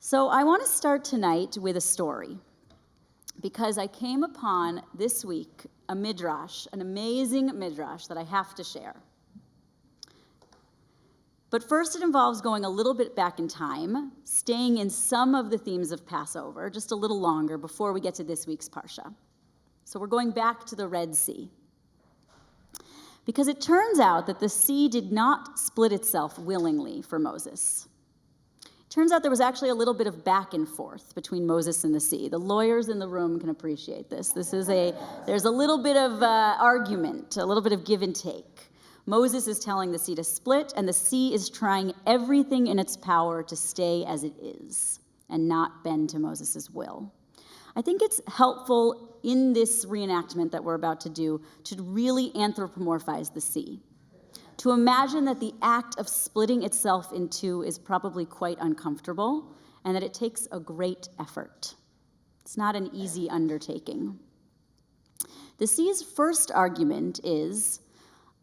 So I want to start tonight with a story, because I came upon this week a midrash, an amazing midrash that I have to share. But first it involves going a little bit back in time, staying in some of the themes of Passover, just a little longer before we get to this week's Parsha. So we're going back to the Red Sea. Because it turns out that the sea did not split itself willingly for Moses. Turns out there was actually a little bit of back and forth between Moses and the sea. The lawyers in the room can appreciate this. There's a little bit of argument, a little bit of give and take. Moses is telling the sea to split, and the sea is trying everything in its power to stay as it is and not bend to Moses' will. I think it's helpful in this reenactment that we're about to do to really anthropomorphize the sea. To imagine that the act of splitting itself in two is probably quite uncomfortable and that it takes a great effort. It's not an easy undertaking. The sea's first argument is,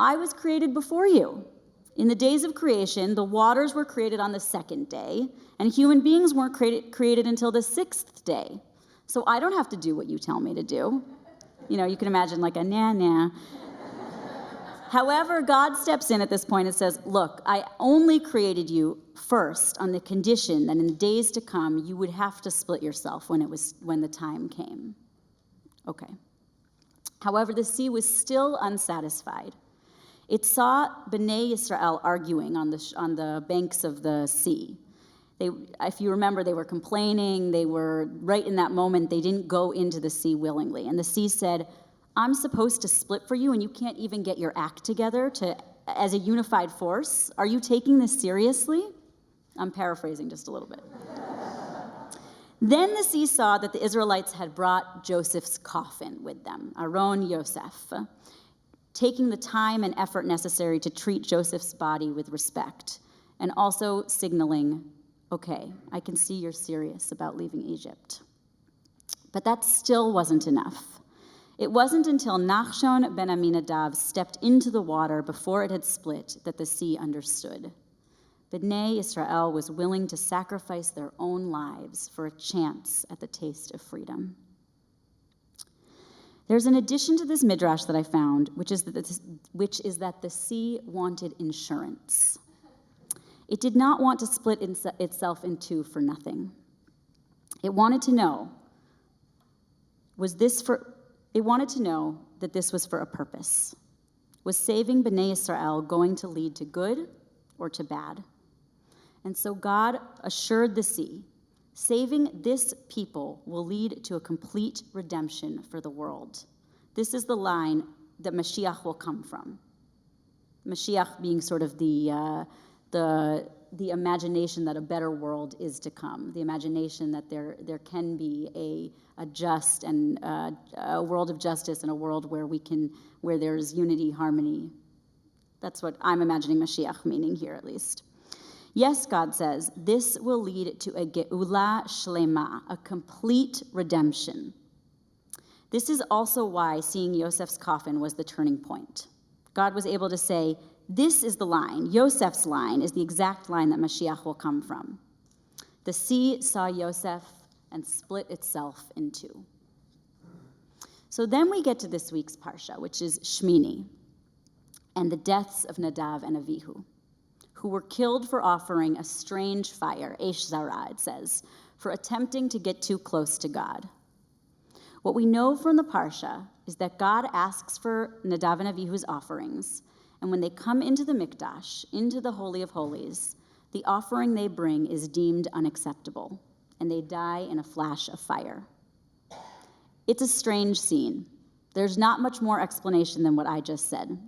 I was created before you. In the days of creation, the waters were created on the second day, and human beings weren't created until the sixth day. So I don't have to do what you tell me to do. You can imagine like a nah. However, God steps in at this point and says, look, I only created you first on the condition that in days to come, you would have to split yourself when the time came. Okay. However, the sea was still unsatisfied. It saw Bnei Yisrael arguing on the banks of the sea. If you remember, they were complaining. They were, right in that moment, they didn't go into the sea willingly. And the sea said, I'm supposed to split for you, and you can't even get your act together as a unified force. Are you taking this seriously? I'm paraphrasing just a little bit. Then the sea saw that the Israelites had brought Joseph's coffin with them, Aron Yosef, taking the time and effort necessary to treat Joseph's body with respect, and also signaling, okay, I can see you're serious about leaving Egypt. But that still wasn't enough. It wasn't until Nachshon ben Aminadav stepped into the water before it had split that the sea understood. Bnei Israel was willing to sacrifice their own lives for a chance at the taste of freedom. There's an addition to this midrash that I found, which is that the sea wanted insurance. It did not want to split itself in two for nothing. It wanted to know, that this was for a purpose. Was saving Bnei Israel going to lead to good or to bad? And so God assured the sea, saving this people will lead to a complete redemption for the world. This is the line that Mashiach will come from. Mashiach being sort of the imagination that a better world is to come, the imagination that there can be a just and a world of justice and a world where there's unity, harmony. That's what I'm imagining Mashiach meaning here, at least. Yes, God says, this will lead to a geula shlema, a complete redemption. This is also why seeing Yosef's coffin was the turning point. God was able to say, this is the line, Yosef's line is the exact line that Mashiach will come from. The sea saw Yosef and split itself in two. So then we get to this week's Parsha, which is Shemini, and the deaths of Nadav and Avihu, who were killed for offering a strange fire, Eish Zara, it says, for attempting to get too close to God. What we know from the Parsha is that God asks for Nadav and Avihu's offerings, and when they come into the Mikdash, into the Holy of Holies, the offering they bring is deemed unacceptable, and they die in a flash of fire. It's a strange scene. There's not much more explanation than what I just said.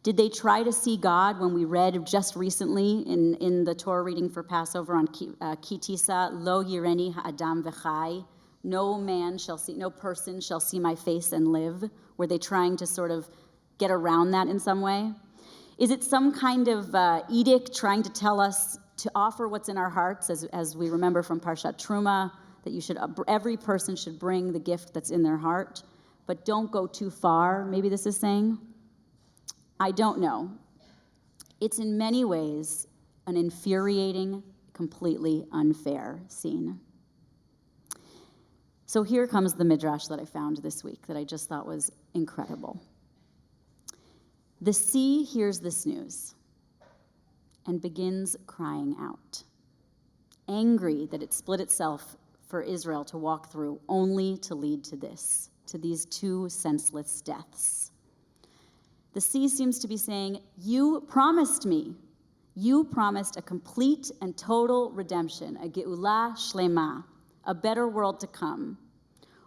Did they try to see God when we read just recently in the Torah reading for Passover on Kitisa, Lo Yireni Ha'adam V'chai, no person shall see my face and live? Were they trying to sort of get around that in some way? Is it some kind of edict trying to tell us to offer what's in our hearts, as we remember from Parshat Truma, that every person should bring the gift that's in their heart, but don't go too far, maybe this is saying? I don't know. It's in many ways an infuriating, completely unfair scene. So here comes the midrash that I found this week that I just thought was incredible. The sea hears this news and begins crying out, angry that it split itself for Israel to walk through, only to lead to this, to these two senseless deaths. The sea seems to be saying, you promised me. You promised a complete and total redemption, a geula shlema, a better world to come.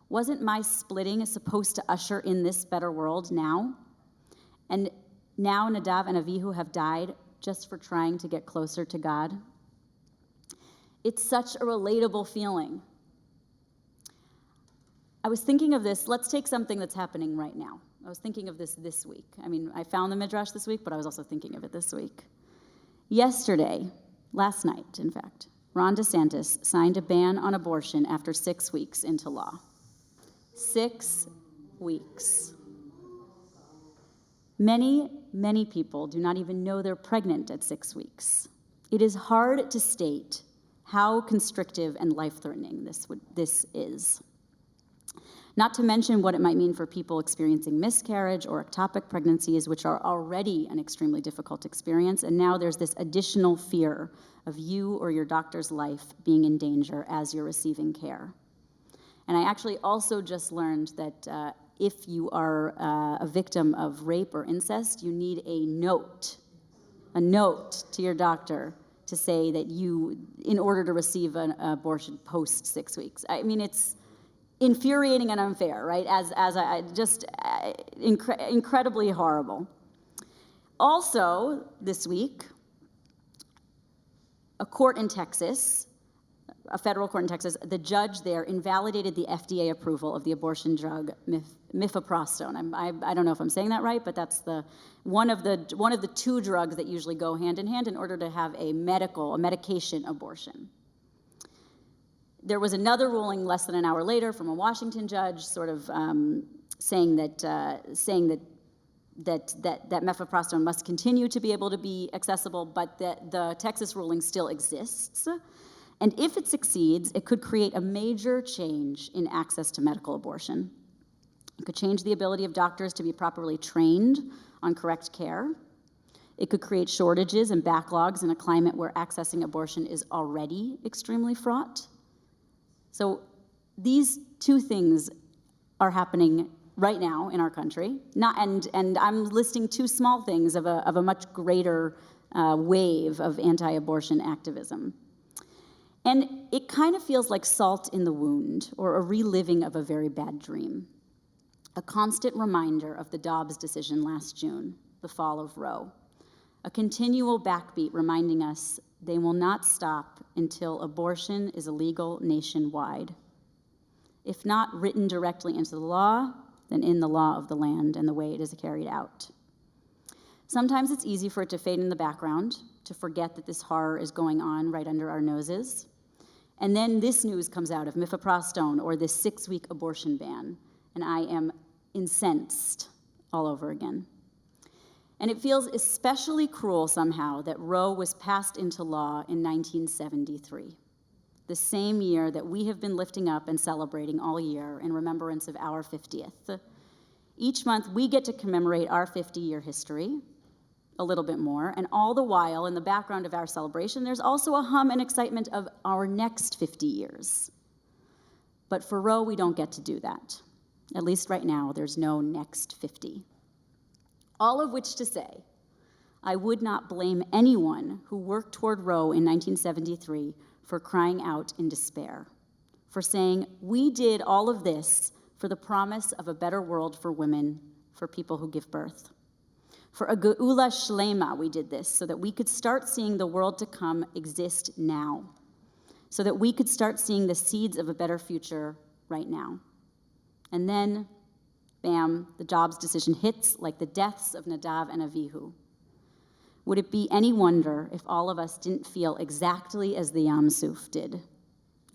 Wasn't my splitting supposed to usher in this better world now? And now Nadav and Avihu have died just for trying to get closer to God. It's such a relatable feeling. I was thinking of this. Let's take something that's happening right now. I was thinking of this week. I mean, I found the midrash this week, but I was also thinking of it this week. Yesterday, last night, in fact, Ron DeSantis signed a ban on abortion after 6 weeks into law. 6 weeks. Many people do not even know they're pregnant at 6 weeks. It is hard to state how constrictive and life-threatening this is. Not to mention what it might mean for people experiencing miscarriage or ectopic pregnancies, which are already an extremely difficult experience, and now there's this additional fear of you or your doctor's life being in danger as you're receiving care. And I actually also just learned that if you are a victim of rape or incest, you need a note to your doctor to say that you, in order to receive an abortion post 6 weeks. I mean, it's infuriating and unfair, right? Incredibly horrible. Also, this week, a court in Texas, a federal court in Texas, the judge there invalidated the FDA approval of the abortion drug mifepristone. I don't know if I'm saying that right, but that's one of the two drugs that usually go hand in hand in order to have a medication abortion. There was another ruling less than an hour later from a Washington judge, sort of saying that mifepristone must continue to be able to be accessible, but that the Texas ruling still exists. And if it succeeds, it could create a major change in access to medical abortion. It could change the ability of doctors to be properly trained on correct care. It could create shortages and backlogs in a climate where accessing abortion is already extremely fraught. So these two things are happening right now in our country. And I'm listing two small things of a much greater wave of anti-abortion activism. And it kind of feels like salt in the wound, or a reliving of a very bad dream. A constant reminder of the Dobbs decision last June, the fall of Roe. A continual backbeat reminding us they will not stop until abortion is illegal nationwide. If not written directly into the law, then in the law of the land and the way it is carried out. Sometimes it's easy for it to fade in the background, to forget that this horror is going on right under our noses. And then this news comes out of mifepristone, or this 6-week abortion ban, and I am incensed all over again. And it feels especially cruel somehow that Roe was passed into law in 1973, the same year that we have been lifting up and celebrating all year in remembrance of our 50th. Each month, we get to commemorate our 50-year history, a little bit more, and all the while, in the background of our celebration, there's also a hum and excitement of our next 50 years. But for Roe, we don't get to do that. At least right now, there's no next 50. All of which to say, I would not blame anyone who worked toward Roe in 1973 for crying out in despair, for saying, we did all of this for the promise of a better world for women, for people who give birth. For a geula shlema, we did this so that we could start seeing the world to come exist now, so that we could start seeing the seeds of a better future right now. And then, bam, the Dobbs decision hits like the deaths of Nadav and Avihu. Would it be any wonder if all of us didn't feel exactly as the Yam Suf did,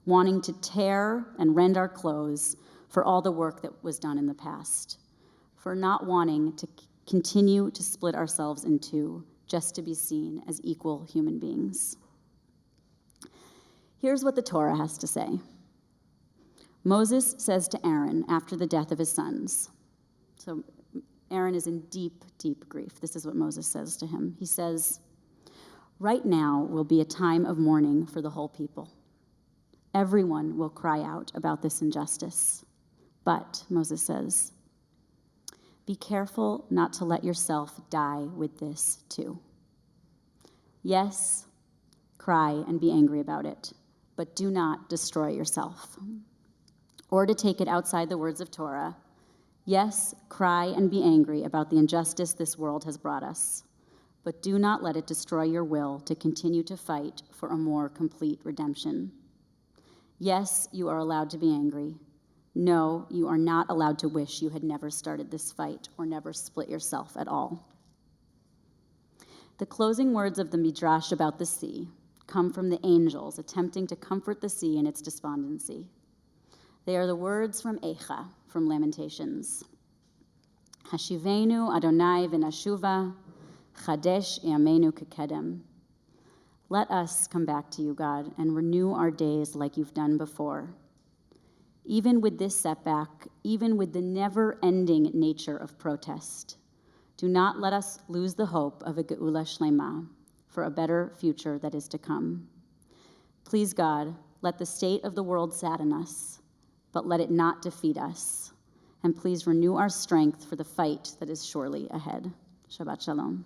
wanting to tear and rend our clothes for all the work that was done in the past, for not wanting to continue to split ourselves in two just to be seen as equal human beings? Here's what the Torah has to say. Moses says to Aaron after the death of his sons, so Aaron is in deep, deep grief. This is what Moses says to him. He says, "Right now will be a time of mourning for the whole people. Everyone will cry out about this injustice. But," Moses says, "be careful not to let yourself die with this too. Yes, cry and be angry about it, but do not destroy yourself." Or to take it outside the words of Torah, yes, cry and be angry about the injustice this world has brought us, but do not let it destroy your will to continue to fight for a more complete redemption. Yes, you are allowed to be angry. No, you are not allowed to wish you had never started this fight or never split yourself at all. The closing words of the Midrash about the sea come from the angels attempting to comfort the sea in its despondency. They are the words from Eicha, from Lamentations. Hashivenu Adonai v'nashuva, chadesh yamenu kekedem. Let us come back to you, God, and renew our days like you've done before. Even with this setback, even with the never-ending nature of protest, do not let us lose the hope of a Geula Shlema, for a better future that is to come. Please, God, let the state of the world sadden us, but let it not defeat us. And please renew our strength for the fight that is surely ahead. Shabbat Shalom.